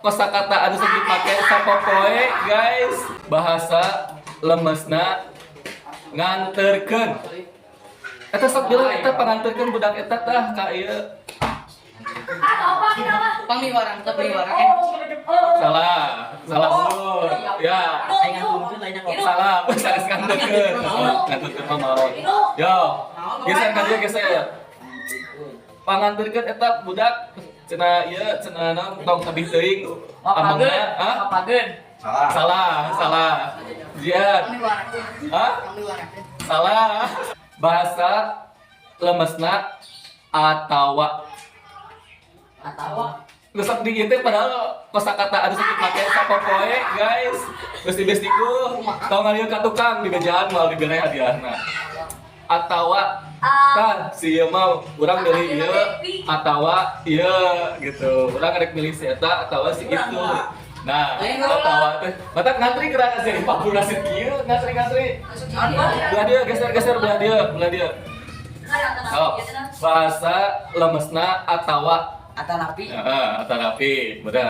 Kosakata anu sok dipake sapopoe guys, bahasa lemesna nganterkeun. Eta sok bilang eta panganterkeun budak eta tah ka ieu. Pamiwarang teh pamiwarang. Salah dulu. Ya, salah, bisa nganterkeun. Nganterkeun pamarot. Yo, geser ka dieu geser. Panganterkeun eta budak cenah ieu cenah naon tong tabih teuing amangna. Papageun. Salah. Jian. Salah. Bahasa lemesna atawa. Geus di ieu padahal kosakata anu sok dipake sapopoe guys. Geus dibestiku tong ngalieu ka tukang di bejaan moal dibere hadiahna. Atawa tah si ieu mah urang milih ieu atawa ieu gitu. Urang rek milih si eta atawa si itu. Nah, atawa teh mata ngantri gerak sih 40 kieu ngantri. Belah dia geser belah dia. Oh, bahasa lemesna atawa. Atanapi. Atanapi, bener.